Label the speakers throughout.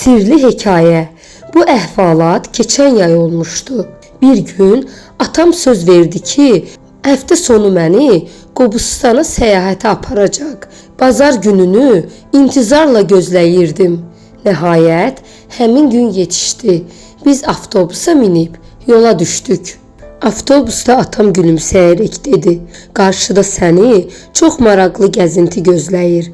Speaker 1: Sirli hekayə. Bu əhvalat keçən yay olmuşdu. Bir gün atam söz verdi ki, həftə sonu məni Qobustana səyahətə aparacaq. Bazar gününü intizarla gözləyirdim. Nəhayət, həmin gün yetişdi. Biz avtobusa minib yola düşdük. Avtobusda atam gülümsəyərək dedi: "Qarşıda səni çox maraqlı gəzinti gözləyir.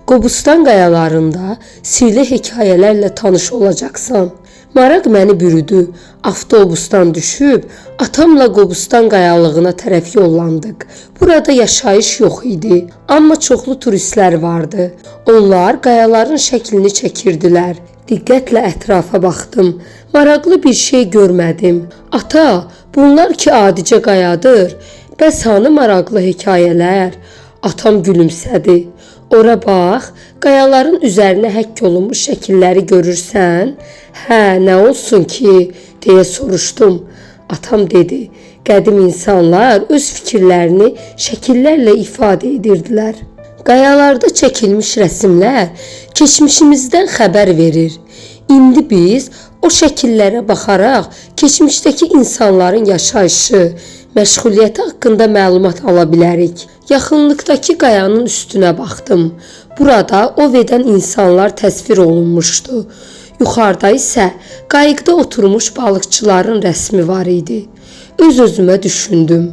Speaker 1: Qobustan qayalarında sirli hekayələrlə tanış olacaqsan." Maraq məni bürüdü. Avtobusdan düşüb atamla Qobustan qayalığına tərəf yollandıq. Burada yaşayış yox idi, amma çoxlu turistlər vardı. Onlar qayaların şəklini çəkirdilər. Diqqətlə ətrafa baxdım. Maraqlı bir şey görmədim. "Ata, bunlar ki adicə qayadır. Bəs hanı maraqlı hekayələr?" Atam gülümsədi. "Ora bax, qayaların üzərinə həkk olunmuş şəkilləri görürsən?" "Hə, nə olsun ki?" deyə soruşdum. Atam dedi: "Qədim insanlar öz fikirlərini şəkillərlə ifadə edirdilər. Qayalarda çəkilmiş rəsmlər keçmişimizdən xəbər verir. İndi biz o şəkillərə baxaraq keçmişdəki insanların yaşayışı, məşğuliyyəti haqqında məlumat ala bilərik." Yaxınlıqdakı qayanın üstünə baxdım. Burada ov edən insanlar təsvir olunmuşdu. Yuxarıda isə qayıqda oturmuş balıqçıların rəsmi var idi. Öz-özümə düşündüm.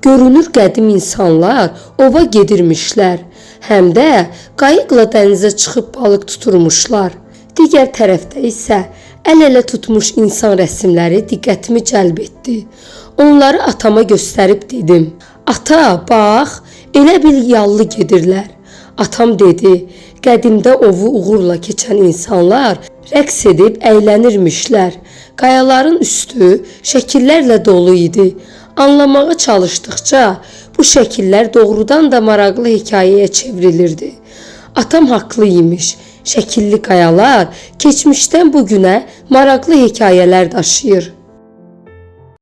Speaker 1: Görünür qədim insanlar ova gedirmişlər. Həm də qayıqla dənizə çıxıb balıq tuturmuşlar. Digər tərəfdə isə əl-ələ tutmuş insan rəsmləri diqqətimi cəlb etdi. Onları atama göstərib dedim: "Ata, bax, elə bil yallı gedirlər." Atam dedi: "Qədimdə ovu uğurla keçən insanlar rəqs edib əylənirmişlər. Qayaların üstü şəkillərlə dolu idi. Anlamağa çalışdıqca bu şəkillər doğrudan da maraqlı hekayəyə çevrilirdi." Atam haqlı imiş. Şəkilli qayalar keçmişdən bu günə maraqlı hekayələr daşıyır.